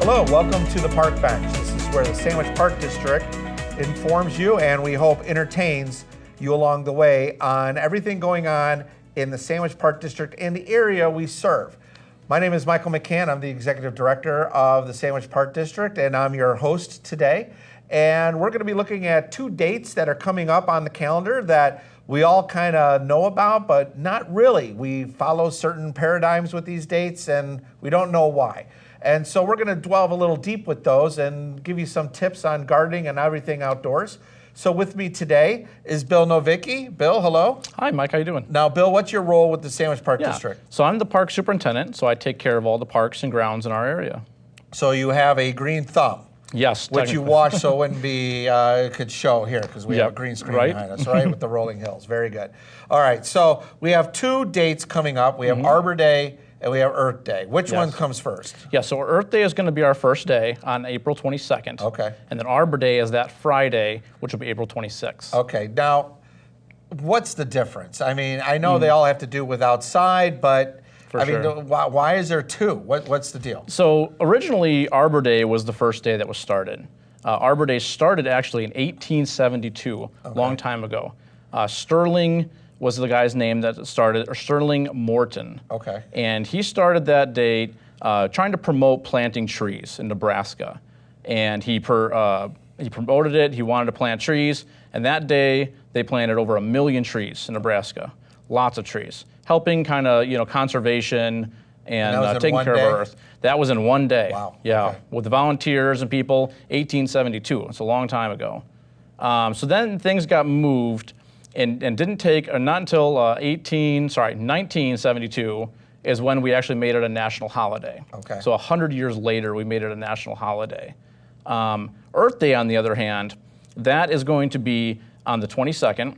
Hello, welcome to the Park Bench. This is where the Sandwich Park District informs you and we hope entertains you along the way on everything going on in the Sandwich Park District and the area we serve. My name is Michael McCann. I'm the Executive Director of the Sandwich Park District and I'm your host today. And we're going to be looking at two dates that are coming up on the calendar that we all kind of know about, but not really. We follow certain paradigms with these dates and we don't know why. And so we're going to delve a little deep with those and give you some tips on gardening and everything outdoors. So with me today is Bill Novicki. Bill, hello. Hi, Mike. How you doing? Now, Bill, what's your role with the Sandwich Park District? So I'm the park superintendent, so I take care of all the parks and grounds in our area. So you have a green thumb. Yes, which you watch so it wouldn't be, it could show here because we have a green screen behind us, right? With the rolling hills. Very good. All right, so we have two dates coming up. We have Arbor Day and we have Earth Day. Which one comes first? Yeah, so Earth Day is going to be our first day on April 22nd. Okay. And then Arbor Day is that Friday, which will be April 26th. Okay, now, what's the difference? I mean, I know they all have to do with outside, but why is there two? What's the deal? So originally, Arbor Day was the first day that was started. Arbor Day started actually in 1872, a long time ago. Sterling was the guy's name that started, or Sterling Morton. Okay. And he started that day trying to promote planting trees in Nebraska. And he promoted it, he wanted to plant trees, and that day they planted over 1 million trees in Nebraska. Lots of trees. Helping kind of, conservation and taking care of our earth. That was in one day. Wow. Yeah, okay. With the volunteers and people, 1872. It's a long time ago. So then things got moved and didn't take, not until 1972 is when we actually made it a national holiday. Okay. So 100 years later, we made it a national holiday. Earth Day, on the other hand, that is going to be on the 22nd.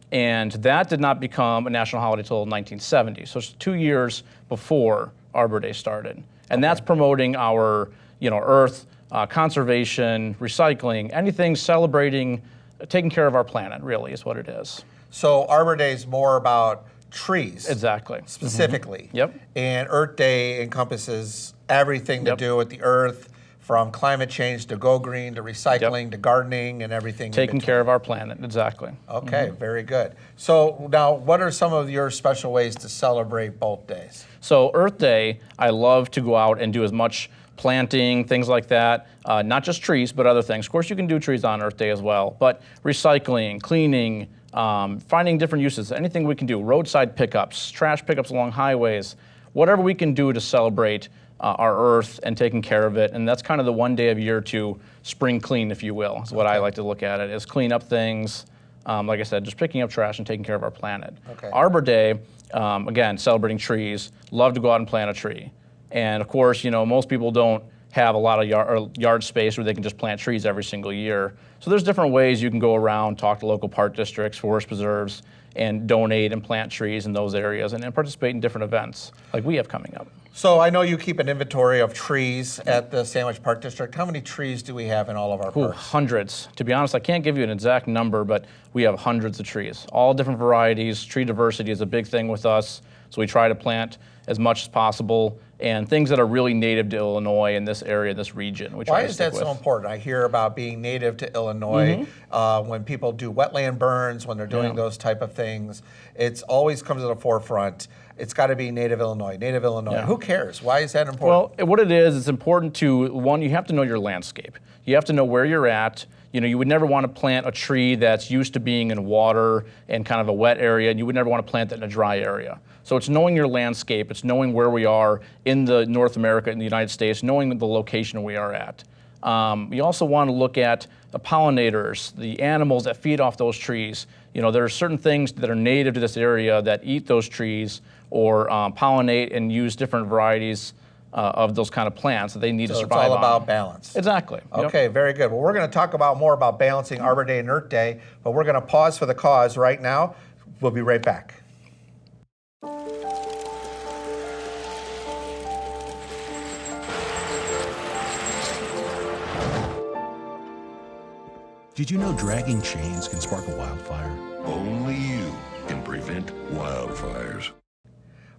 And that did not become a national holiday until 1970. So it's 2 years before Arbor Day started. And that's promoting our, earth, conservation, recycling, anything celebrating, taking care of our planet, really, is what it is. So Arbor Day is more about trees. Exactly. Specifically. Yep. And Earth Day encompasses everything to do with the earth, from climate change to go green to recycling to gardening and everything. Taking care of our planet, exactly. Okay, very good. So now, what are some of your special ways to celebrate both days? So Earth Day, I love to go out and do as much planting, things like that, not just trees, but other things. Of course, you can do trees on Earth Day as well, but recycling, cleaning, finding different uses, anything we can do, roadside pickups, trash pickups along highways, whatever we can do to celebrate our earth and taking care of it. And that's kind of the one day of year to spring clean, if you will, is what I like to look at it, is clean up things. Like I said, just picking up trash and taking care of our planet. Okay. Arbor Day, again, celebrating trees, love to go out and plant a tree. And of course, most people don't have a lot of yard space where they can just plant trees every single year. So there's different ways you can go around, talk to local park districts, forest preserves, and donate and plant trees in those areas and participate in different events like we have coming up. So I know you keep an inventory of trees at the Sandwich Park District. How many trees do we have in all of our parks? Hundreds. To be honest, I can't give you an exact number, but we have hundreds of trees. All different varieties. Tree diversity is a big thing with us, so we try to plant as much as possible, and things that are really native to Illinois in this area, this region. Why is that so important? I hear about being native to Illinois. When people do wetland burns, when they're doing those type of things, it always comes to the forefront. It's got to be native Illinois, native Illinois. Yeah. Who cares? Why is that important? Well, what it is, it's important to, one, you have to know your landscape. You have to know where you're at. You would never want to plant a tree that's used to being in water and kind of a wet area, and you would never want to plant that in a dry area. So it's knowing your landscape, it's knowing where we are in the North America, in the United States, knowing the location we are at. You also want to look at the pollinators, the animals that feed off those trees. There are certain things that are native to this area that eat those trees or pollinate and use different varieties of those kind of plants that they need to survive on. It's all about balance. Exactly. Okay, very good. Well, we're going to talk more about balancing Arbor Day and Earth Day, but we're going to pause for the cause right now. We'll be right back. Did you know dragging chains can spark a wildfire? Only you can prevent wildfires.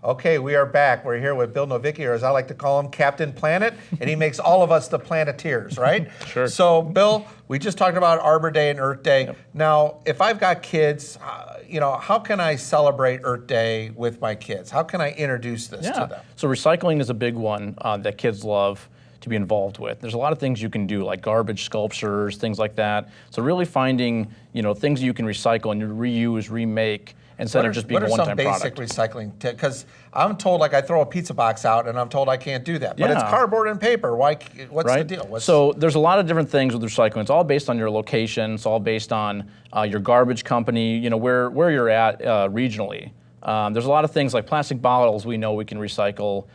Okay, we are back. We're here with Bill Novicki, or as I like to call him, Captain Planet, and he makes all of us the Planeteers, right? Sure. So, Bill, we just talked about Arbor Day and Earth Day. Yep. Now, if I've got kids, how can I celebrate Earth Day with my kids? How can I introduce this to them? So recycling is a big one that kids love to be involved with. There's a lot of things you can do, like garbage sculptures, things like that. So really finding, things you can recycle and reuse, remake, instead of just being a one-time product. What are some basic recycling? Because I'm told, I throw a pizza box out, and I'm told I can't do that. But it's cardboard and paper. What's the deal? So there's a lot of different things with recycling. It's all based on your location. It's all based on your garbage company, where you're at regionally. There's a lot of things like plastic bottles we know we can recycle,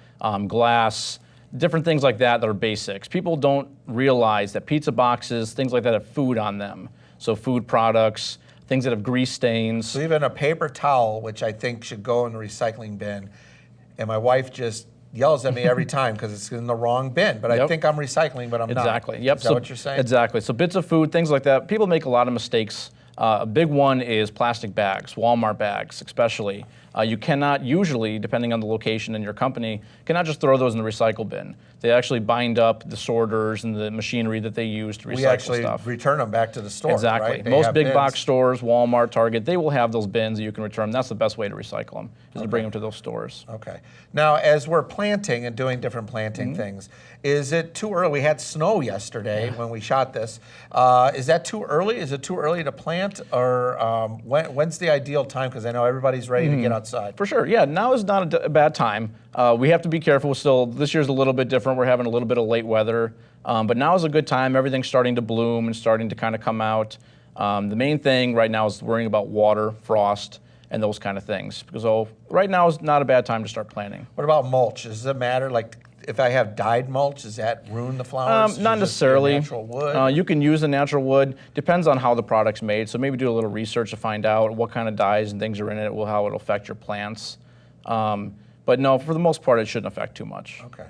glass, different things like that are basics. People don't realize that pizza boxes, things like that, have food on them. So food products, things that have grease stains. So even a paper towel, which I think should go in the recycling bin, and my wife just yells at me every time because it's in the wrong bin. But I think I'm recycling, but I'm not. Exactly. Yep. Is that what you're saying? Exactly. So bits of food, things like that. People make a lot of mistakes. A big one is plastic bags, Walmart bags especially. You cannot usually, depending on the location and your company, cannot just throw those in the recycle bin. They actually bind up the sorters and the machinery that they use to recycle stuff. We actually return them back to the store, exactly. Right? Most big box stores, Walmart, Target, they will have those bins that you can return. That's the best way to recycle them, is to bring them to those stores. Okay. Now, as we're planting and doing different planting things, is it too early? We had snow yesterday when we shot this. Is that too early? Is it too early to plant? Or when's the ideal time? Because I know everybody's ready to get outside. For sure, yeah. Now is not a bad time. We have to be careful still. This year's a little bit different. We're having a little bit of late weather. But now is a good time. Everything's starting to bloom and starting to kind of come out. The main thing right now is worrying about water, frost, and those kind of things. So right now is not a bad time to start planting. What about mulch? Does it matter? Like, if I have dyed mulch, does that ruin the flowers? Not necessarily. Natural wood? You can use a natural wood. Depends on how the product's made. So maybe do a little research to find out what kind of dyes and things are in it, how it'll affect your plants. But no, for the most part, it shouldn't affect too much. Okay.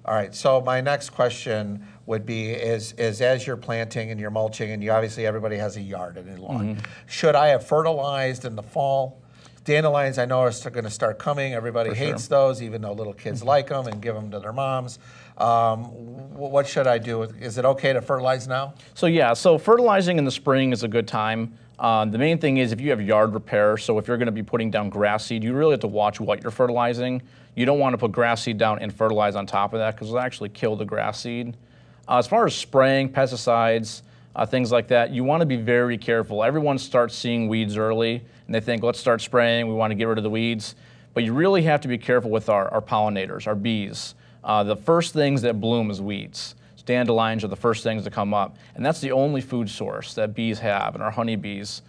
All right. So my next question would be: is as you're planting and you're mulching, and everybody has a yard and a lawn, should I have fertilized in the fall? Dandelions, I noticed, are going to start coming. Everybody hates those, even though little kids like them and give them to their moms. What should I do? Is it okay to fertilize now? So fertilizing in the spring is a good time. The main thing is if you have yard repair, so if you're going to be putting down grass seed, you really have to watch what you're fertilizing. You don't want to put grass seed down and fertilize on top of that because it'll actually kill the grass seed. As far as spraying, pesticides, things like that, you want to be very careful. Everyone starts seeing weeds early, and they think, let's start spraying, we want to get rid of the weeds. But you really have to be careful with our pollinators, our bees. The first things that bloom is weeds. Dandelions are the first things to come up, and that's the only food source that bees have, and our honeybees.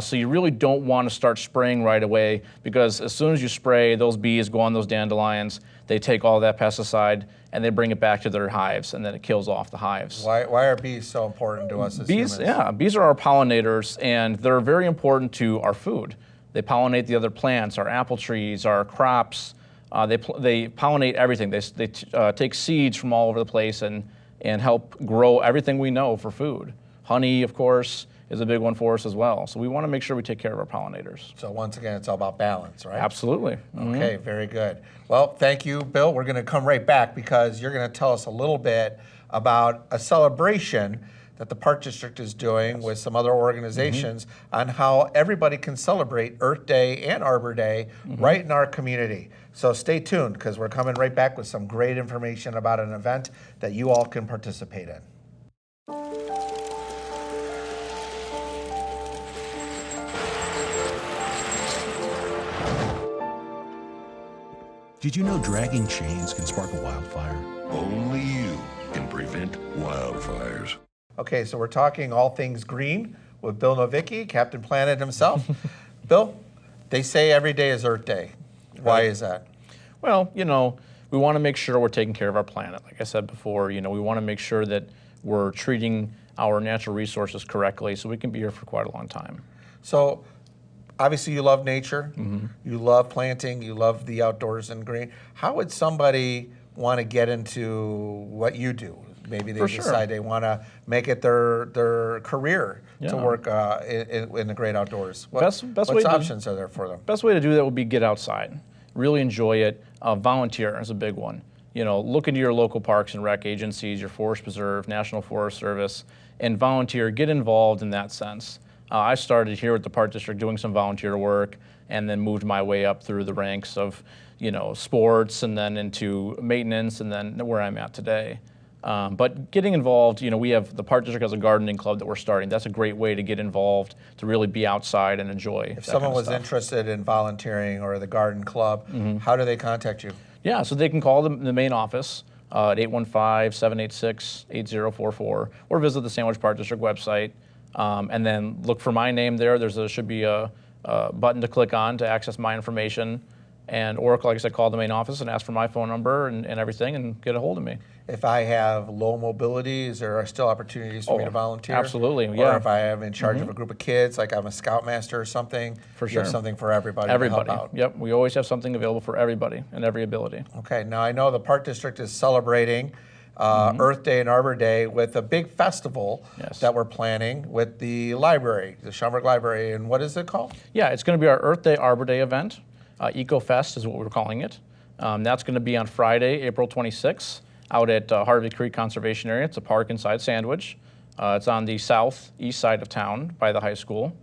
So you really don't want to start spraying right away, because as soon as you spray, those bees go on those dandelions, they take all that pesticide, and they bring it back to their hives, and then it kills off the hives. Why are bees so important to us as humans? Yeah, bees are our pollinators, and they're very important to our food. They pollinate the other plants, our apple trees, our crops. They pollinate everything. They take seeds from all over the place and help grow everything we know for food. Honey, of course, is a big one for us as well. So we want to make sure we take care of our pollinators. So once again, it's all about balance, right? Absolutely. Okay, very good. Well, thank you, Bill. We're going to come right back because you're going to tell us a little bit about a celebration that the Park District is doing with some other organizations on how everybody can celebrate Earth Day and Arbor Day right in our community. So stay tuned because we're coming right back with some great information about an event that you all can participate in. Did you know dragging chains can spark a wildfire? Only you can prevent wildfires. Okay, so we're talking all things green with Bill Novicki, Captain Planet himself. Bill, they say every day is Earth Day. Why is that? Well, we want to make sure we're taking care of our planet. Like I said before, we want to make sure that we're treating our natural resources correctly so we can be here for quite a long time. So, obviously you love nature, you love planting, you love the outdoors and green. How would somebody want to get into what you do? Maybe they decide they want to make it their career to work in the great outdoors. What options are there for them? Best way to do that would be get outside. really enjoy it. Volunteer is a big one. You know, look into your local parks and rec agencies, your Forest Preserve, National Forest Service, and volunteer, get involved in that sense. I started here at the Park District doing some volunteer work and then moved my way up through the ranks of, you know, sports and then into maintenance and then where I'm at today. But getting involved, you know, we have the Park District has a gardening club that we're starting. That's a great way to get involved, to really be outside and enjoy. If someone was interested in volunteering or the garden club, how do they contact you? Yeah, so they can call the main office at 815-786-8044 or visit the Sandwich Park District website and then look for my name there. Should be a button to click on to access my information. Or, like I said, call the main office and ask for my phone number and everything and get a hold of me. If I have low mobility, is there still opportunities for me to volunteer? Absolutely, Or if I am in charge of a group of kids, like I'm a scoutmaster or something, for sure. You have something for everybody to help out. Yep, we always have something available for everybody and every ability. Okay, now I know the Park District is celebrating Earth Day and Arbor Day with a big festival that we're planning with the library, the Schaumburg Library, and what is it called? Yeah, it's going to be our Earth Day, Arbor Day event. EcoFest is what we're calling it. That's going to be on Friday, April 26th, out at Harvey Creek Conservation Area. It's a park inside Sandwich. It's on the southeast side of town by the high school.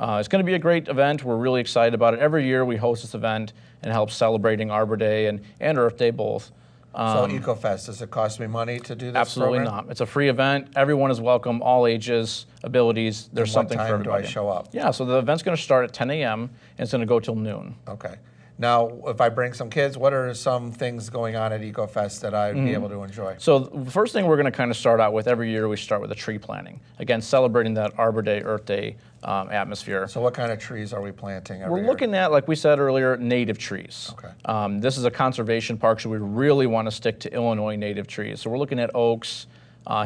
It's going to be a great event. We're really excited about it. Every year we host this event and help celebrating Arbor Day and Earth Day both. So EcoFest, does it cost me money to do this Absolutely program? not. It's a free event. Everyone is welcome, all ages, abilities. There's something for everybody. What time do I show up? Yeah, so the event's going to start at 10 a.m. and it's going to go till noon. Okay. Now, if I bring some kids, what are some things going on at EcoFest that I'd be able to enjoy? So the first thing we're going to kind of start out with every year, we start with a tree planting. Again, celebrating that Arbor Day, Earth Day atmosphere. So what kind of trees are we planting every year? We're looking at, like we said earlier, native trees. Okay. This is a conservation park, so we really want to stick to Illinois native trees. So we're looking at oaks,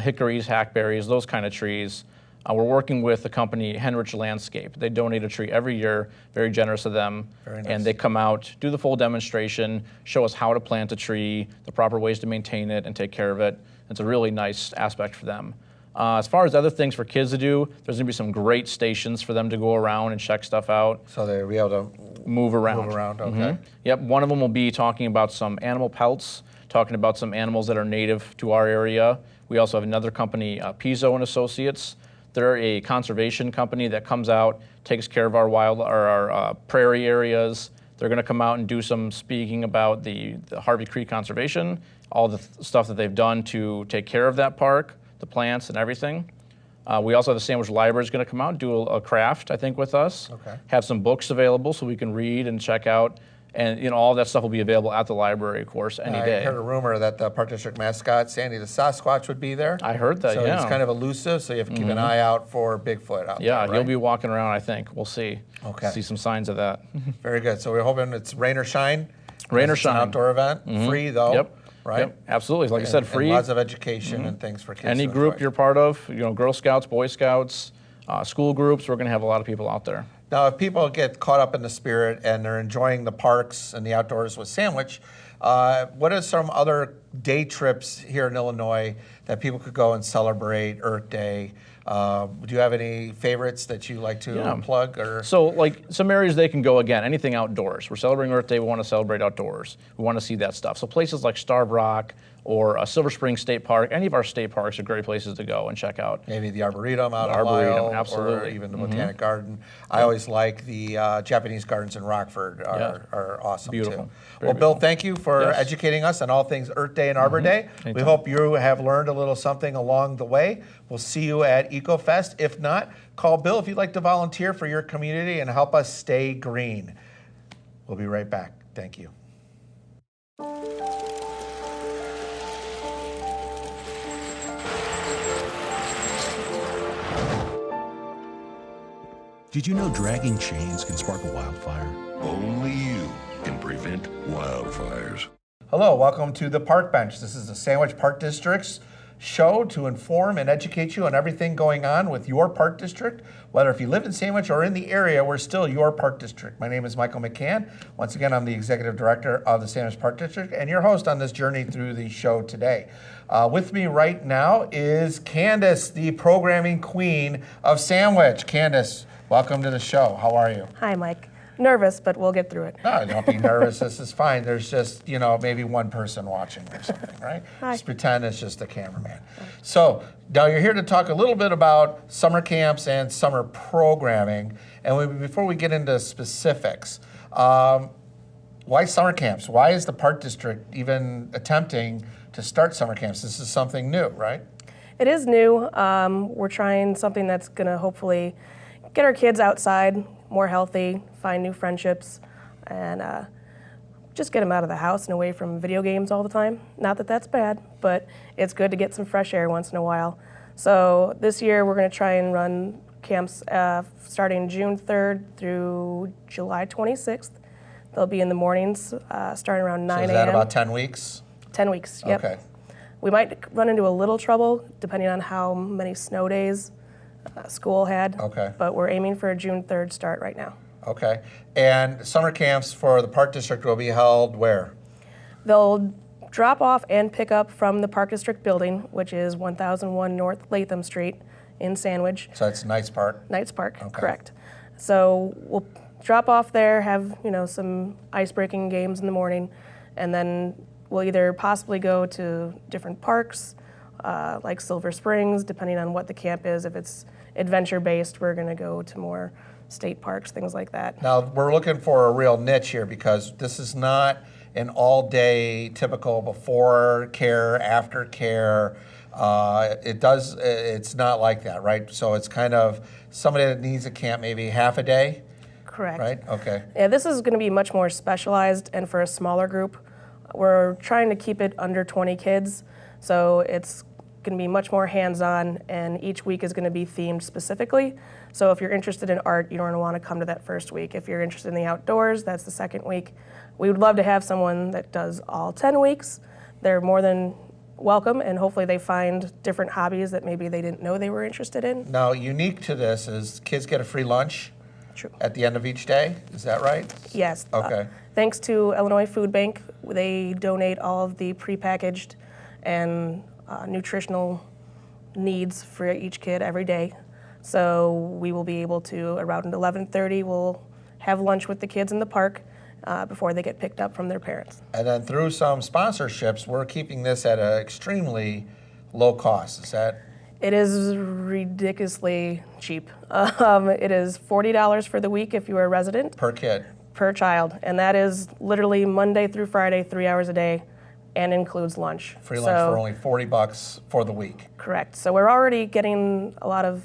hickories, hackberries, those kind of trees. We're working with the company Henrich Landscape. They donate a tree every year, very generous of them. Very nice. And they come out, do the full demonstration, show us how to plant a tree, the proper ways to maintain it and take care of it. It's a really nice aspect for them. As far as other things for kids to do, there's going to be some great stations for them to go around and check stuff out. So they'll be able to move around. Okay. Yep, one of them will be talking about some animal pelts, talking about some animals that are native to our area. We also have another company, Pizzo and Associates. They're a conservation company that comes out, takes care of our prairie areas. They're going to come out and do some speaking about the Harvey Creek Conservation, all the stuff that they've done to take care of that park, the plants and everything. We also have the Sandwich Library is going to come out and do a craft, I think, with us. Okay. Have some books available so we can read and check out. And you know, all that stuff will be available at the library, of course, any day. I heard a rumor that the Park District mascot, Sandy the Sasquatch, would be there. I heard that, so yeah. So it's kind of elusive, so you have to keep an eye out for Bigfoot out there, Yeah, right? he'll be walking around, I think. We'll see. Okay. See some signs of that. Very good. So we're hoping it's rain or shine. Rain or It's shine. an outdoor event, free though. Yep. Right? Yep, absolutely. Like I said, free. And lots of education and things for kids Any to group enjoy. you're part of, you know, Girl Scouts, Boy Scouts, school groups, we're going to have a lot of people out there. Now, if people get caught up in the spirit and they're enjoying the parks and the outdoors with Sandwich, what are some other day trips here in Illinois that people could go and celebrate Earth Day? Do you have any favorites that you like to plug? Or So, like, some areas they can go, again, anything outdoors. We're celebrating Earth Day, we want to celebrate outdoors. We want to see that stuff. So places like Starved Rock or Silver Spring State Park, any of our state parks are great places to go and check out. maybe the Arboretum out The of Lyle, Arboretum, absolutely. or even the Botanic Garden. I always like the Japanese gardens in Rockford are awesome Beautiful. too. Very Well, Bill, beautiful. thank you for Yes. educating us on all things Earth Day and Arbor Day. We Anytime. hope you have learned a little something along the way. We'll see you at EcoFest. If not, call Bill if you'd like to volunteer for your community and help us stay green. We'll be right back. Thank you. Did you know dragging chains can spark a wildfire? Only you can prevent wildfires. Hello, welcome to the Park Bench. This is the Sandwich Park District's show to inform and educate you on everything going on with your park district. Whether if you live in Sandwich or in the area, we're still your park district. My name is Michael McCann. Once again, I'm the Executive Director of the Sandwich Park District and your host on this journey through the show today. With me right now is Candace, the programming queen of Sandwich. Candace, welcome to the show. How are you? Hi, Mike. Nervous, but we'll get through it. No, don't be nervous. This is fine. There's just, maybe one person watching or something, right? Hi. Just pretend it's just a cameraman. So now you're here to talk a little bit about summer camps and summer programming. And before we get into specifics, why summer camps? Why is the Park District even attempting to start summer camps? This is something new, right? It is new. We're trying something that's going to hopefully get our kids outside, more healthy, find new friendships, and just get them out of the house and away from video games all the time. Not that that's bad, but it's good to get some fresh air once in a while. So this year we're going to try and run camps starting June 3rd through July 26th. They'll be in the mornings, starting around 9 a.m. So is that about 10 weeks? 10 weeks, yep. Okay. We might run into a little trouble depending on how many snow days school had. Okay. But we're aiming for a June 3rd start right now. Okay. And summer camps for the Park District will be held where? They'll drop off and pick up from the Park District building, which is 1001 North Latham Street in Sandwich. So that's Knights Park? Knights Park, Okay. correct. So we'll drop off there, have some ice-breaking games in the morning, and then we'll either possibly go to different parks, like Silver Springs, depending on what the camp is. If it's adventure-based, we're going to go to more state parks, things like that. Now, we're looking for a real niche here because this is not an all-day typical before care, after care. It's not like that, right? So it's kind of somebody that needs a camp maybe half a day, Correct. right? Okay. Yeah, this is going to be much more specialized and for a smaller group. We're trying to keep it under 20 kids, so it's going to be much more hands-on, and each week is going to be themed specifically. So if you're interested in art, you don't want to come to that first week. If you're interested in the outdoors, that's the second week. We would love to have someone that does all 10 weeks. They're more than welcome, and hopefully they find different hobbies that maybe they didn't know they were interested in. Now, unique to this is kids get a free lunch True. at the end of each day. Is that right? Yes. Okay. Thanks to Illinois Food Bank, they donate all of the prepackaged and nutritional needs for each kid every day. So we will be able to, around 11:30, we'll have lunch with the kids in the park before they get picked up from their parents. And then through some sponsorships, we're keeping this at an extremely low cost. Is that? It is ridiculously cheap. It is $40 for the week if you are a resident. Per kid? Per child, and that is literally Monday through Friday, 3 hours a day, and includes lunch. Free lunch for only $40 for the week. Correct. So we're already getting a lot of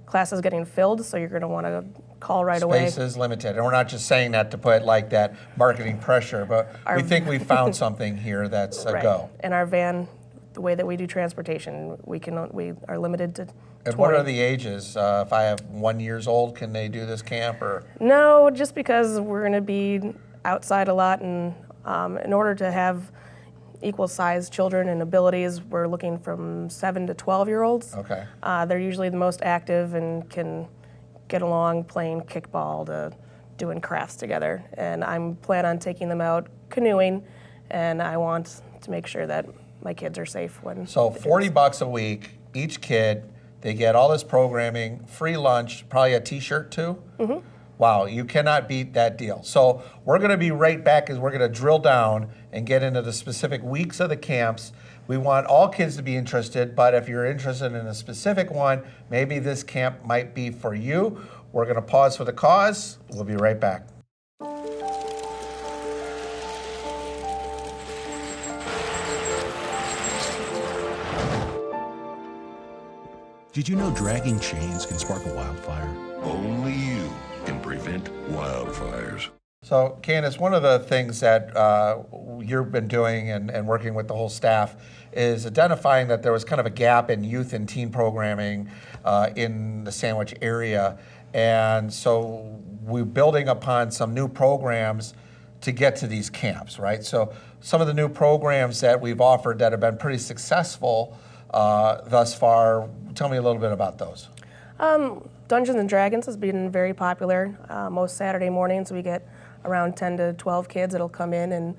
classes getting filled, so you're going to want to call right away. Space is limited, and we're not just saying that to put like that marketing pressure, but we think we found something here that's a go. And our van, the way that we do transportation, we are limited to 20. And what are the ages? If I have 1 year old, can they do this camp or? No, just because we're going to be outside a lot, and in order to have equal-sized children and abilities, we're looking from 7 to 12-year-olds. Okay. They're usually the most active and can get along playing kickball to doing crafts together. And I'm planning on taking them out canoeing, and I want to make sure that my kids are safe when. So $40 a week, each kid. They get all this programming, free lunch, probably a T-shirt too. Mm-hmm. Wow, you cannot beat that deal. So we're going to be right back as we're going to drill down and get into the specific weeks of the camps. We want all kids to be interested, but if you're interested in a specific one, maybe this camp might be for you. We're going to pause for the cause. We'll be right back. Did you know dragging chains can spark a wildfire? Only you can prevent wildfires. So, Candace, one of the things that you've been doing and working with the whole staff is identifying that there was kind of a gap in youth and teen programming in the Sandwich area. And so we're building upon some new programs to get to these camps, right? So some of the new programs that we've offered that have been pretty successful thus far, tell me a little bit about those. Dungeons and Dragons has been very popular. Most Saturday mornings we get around 10 to 12 kids that'll come in and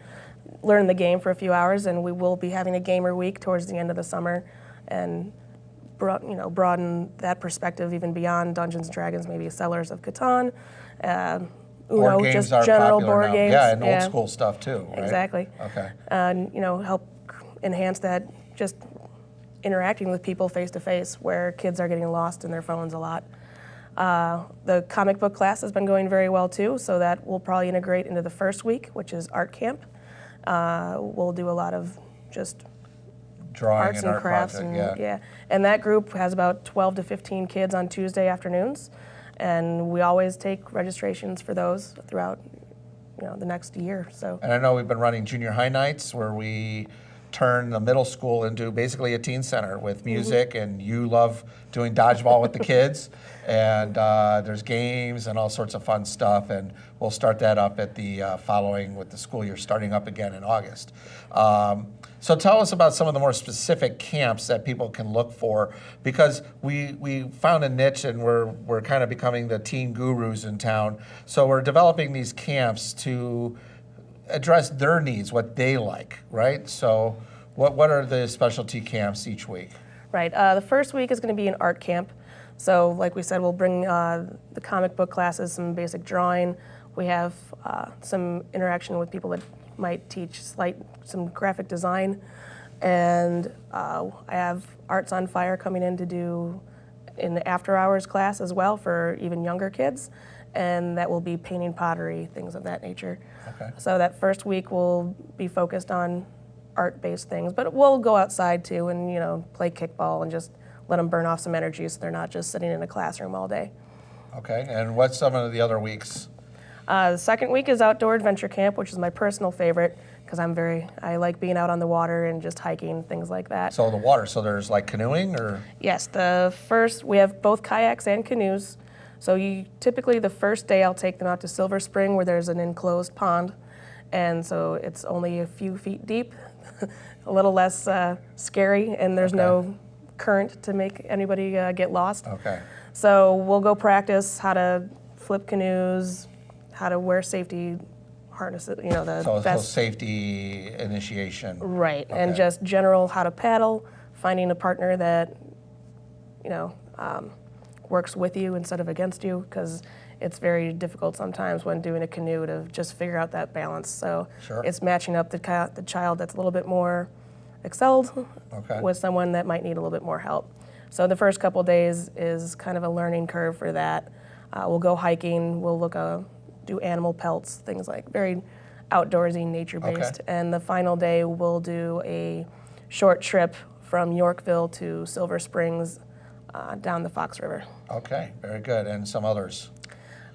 learn the game for a few hours, and we will be having a gamer week towards the end of the summer and broaden that perspective even beyond Dungeons and Dragons, maybe Settlers of Catan, Uno, board games just are general popular board now. games. Yeah, and old school stuff too, right? Exactly. Okay. And help enhance that, just interacting with people face to face, where kids are getting lost in their phones a lot. The comic book class has been going very well too, so that will probably integrate into the first week, which is art camp. We'll do a lot of just Drawing arts and art crafts, project, and and that group has about 12 to 15 kids on Tuesday afternoons, and we always take registrations for those throughout the next year. So. And I know we've been running junior high nights where we turn the middle school into basically a teen center with music, and you love doing dodgeball with the kids, and there's games and all sorts of fun stuff, and we'll start that up at the following with the school year starting up again in August. So tell us about some of the more specific camps that people can look for, because we found a niche and we're kind of becoming the teen gurus in town. So we're developing these camps to address their needs, what they like, right? So what are the specialty camps each week? Right. The first week is going to be an art camp. So like we said, we'll bring the comic book classes, some basic drawing. We have some interaction with people that might teach some graphic design. And I have Arts on Fire coming in to do in the after hours class as well for even younger kids. And that will be painting pottery, things of that nature. Okay. So that first week will be focused on art-based things, but we'll go outside too and play kickball and just let them burn off some energy so they're not just sitting in a classroom all day. Okay, and what's some of the other weeks? The second week is Outdoor Adventure Camp, which is my personal favorite because I like being out on the water and just hiking, things like that. So the water, so there's like canoeing or? Yes, we have both kayaks and canoes. So typically the first day I'll take them out to Silver Spring where there's an enclosed pond, and so it's only a few feet deep, a little less scary, and there's no current to make anybody get lost. Okay. So we'll go practice how to flip canoes, how to wear safety harnesses, the So vest. safety initiation. Right, Okay. and just general how to paddle, finding a partner that, works with you instead of against you, because it's very difficult sometimes when doing a canoe to just figure out that balance. So Sure. it's matching up the child that's a little bit more excelled with someone that might need a little bit more help. So the first couple days is kind of a learning curve for that. We'll go hiking, we'll do animal pelts, things like very outdoorsy, nature-based. Okay. And the final day we'll do a short trip from Yorkville to Silver Springs down the Fox River. Okay, very good. And some others?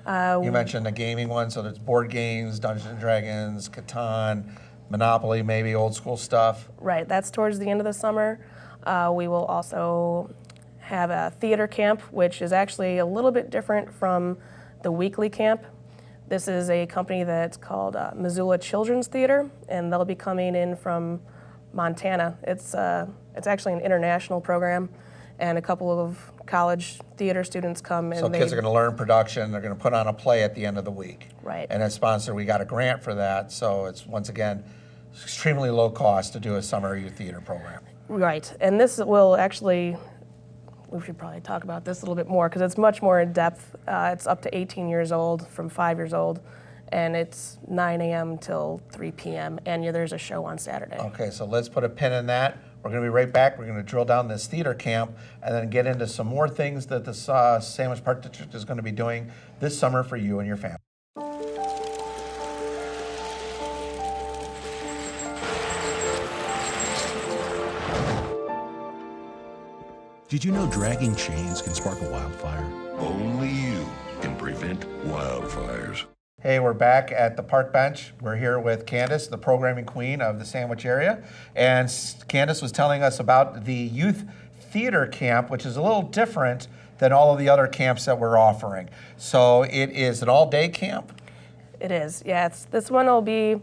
You mentioned the gaming one, so there's board games, Dungeons and Dragons, Catan, Monopoly, maybe old school stuff. Right, that's towards the end of the summer. We will also have a theater camp, which is actually a little bit different from the weekly camp. This is a company that's called Missoula Children's Theater, and they'll be coming in from Montana. It's actually an international program, and a couple of college theater students come. And So kids are going to learn production. They're going to put on a play at the end of the week. Right. And as sponsor, we got a grant for that. So it's, once again, extremely low cost to do a summer youth theater program. Right, and this will actually, we should probably talk about this a little bit more because it's much more in depth. It's up to 18 years old from 5 years old, and it's 9 a.m. till 3 p.m., and there's a show on Saturday. Okay, so let's put a pin in that. We're going to be right back. We're going to drill down this theater camp and then get into some more things that the Sandwich Park District is going to be doing this summer for you and your family. Did you know dragging chains can spark a wildfire? Only you can prevent wildfires. Hey, we're back at the Park Bench. We're here with Candace, the programming queen of the Sandwich area. And Candace was telling us about the youth theater camp, which is a little different than all of the other camps that we're offering. So it is an all-day camp? It is, yeah. This one will be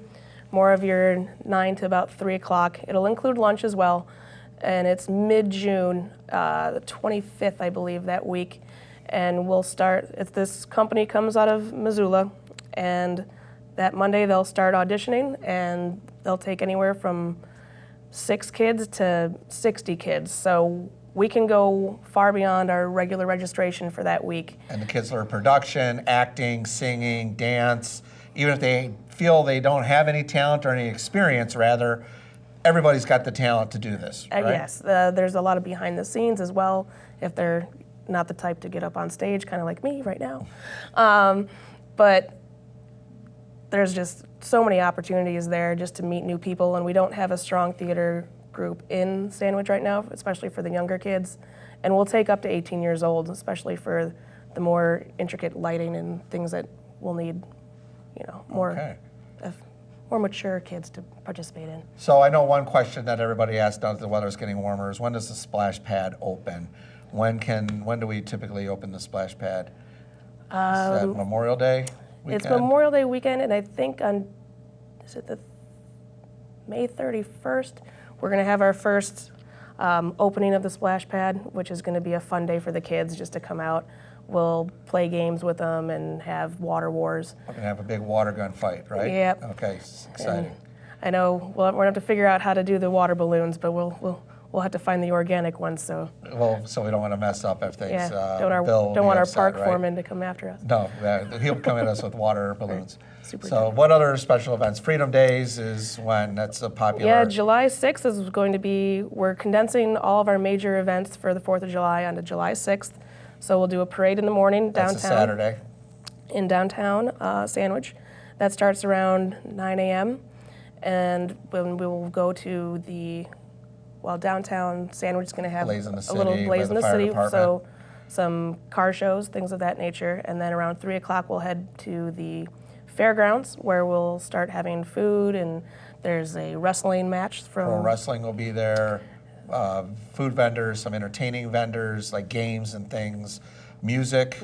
more of your 9 to about 3 o'clock. It'll include lunch as well. And it's mid-June, the 25th, I believe, that week. And we'll start, this company comes out of Missoula, and that Monday they'll start auditioning, and they'll take anywhere from 6 kids to 60 kids. So we can go far beyond our regular registration for that week. And the kids learn production, acting, singing, dance. Even if they feel they don't have any talent or any experience, rather, everybody's got the talent to do this, right? Yes, there's a lot of behind the scenes as well, if they're not the type to get up on stage, kind of like me right now. But there's just so many opportunities there just to meet new people, and we don't have a strong theater group in Sandwich right now, especially for the younger kids. And we'll take up to 18 years old, especially for the more intricate lighting and things that we'll need, more mature kids to participate in. So I know one question that everybody asks now that the weather's getting warmer is, when does the splash pad open? When do we typically open the splash pad? Is that Memorial Day weekend? It's Memorial Day weekend, and I think is it the May 31st? We're going to have our first opening of the splash pad, which is going to be a fun day for the kids just to come out. We'll play games with them and have water wars. We're going to have a big water gun fight, right? Yep. Okay, exciting. And I know we're going to have to figure out how to do the water balloons, but we'll have to find the organic ones. So we don't want to mess up if things. Don't want our park right? foreman to come after us. No, he'll come at us with water balloons. Super So what other special events? Freedom Days is when? That's a popular. Yeah, July 6th is going to be, we're condensing all of our major events for the 4th of July onto July 6th. So we'll do a parade in the morning downtown. That's a Saturday. In downtown Sandwich. That starts around 9 a.m. And when we will go to downtown Sandwich is going to have a little blaze in the city. So some car shows, things of that nature. And then around 3 o'clock we'll head to the fairgrounds where we'll start having food, and there's a wrestling match from... Wrestling will be there. Food vendors, some entertaining vendors, like games and things, music.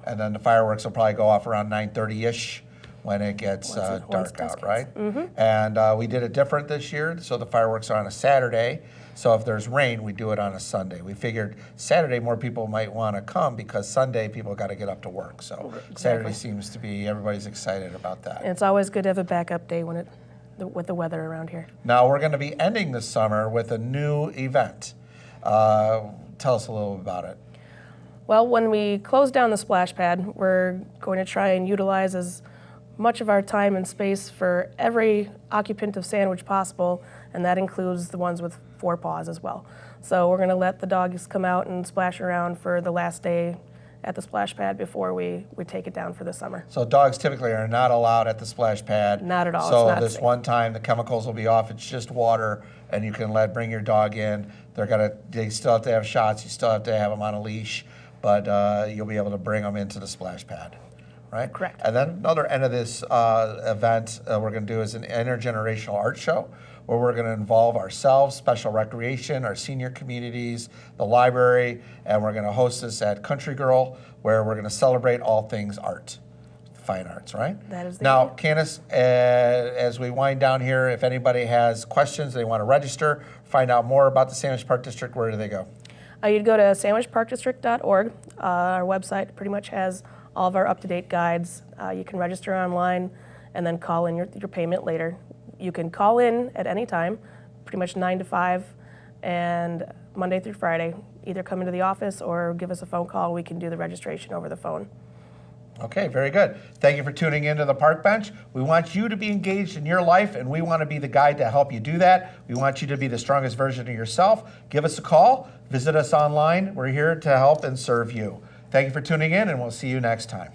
And then the fireworks will probably go off around 9:30-ish when it gets dark out, right? Mm-hmm. And we did it different this year, so the fireworks are on a Saturday. So if there's rain, we do it on a Sunday. We figured Saturday more people might want to come because Sunday people got to get up to work. So Saturday seems to be, everybody's excited about that. And it's always good to have a backup day with the weather around here. Now we're going to be ending this summer with a new event. Tell us a little about it. Well, when we close down the splash pad, we're going to try and utilize as much of our time and space for every occupant of Sandwich possible, and that includes the ones with 4 paws as well. So we're going to let the dogs come out and splash around for the last day at the splash pad before we take it down for the summer. So dogs typically are not allowed at the splash pad. Not at all. So this one time the chemicals will be off. It's just water, and you can bring your dog in. They still have to have shots. You still have to have them on a leash, but you'll be able to bring them into the splash pad, right? Correct. And then another end of this event we're going to do is an intergenerational art show, where we're going to involve ourselves, special recreation, our senior communities, the library, and we're going to host this at Country Girl, where we're going to celebrate all things art, fine arts, right? That is the Now, idea. Candace, as we wind down here, if anybody has questions, they want to register, find out more about the Sandwich Park District, where do they go? You'd go to sandwichparkdistrict.org. Our website pretty much has all of our up-to-date guides. You can register online and then call in your payment later. You can call in at any time, pretty much 9 to 5, and Monday through Friday. Either come into the office or give us a phone call. We can do the registration over the phone. Okay, very good. Thank you for tuning into the Park Bench. We want you to be engaged in your life, and we want to be the guide to help you do that. We want you to be the strongest version of yourself. Give us a call. Visit us online. We're here to help and serve you. Thank you for tuning in, and we'll see you next time.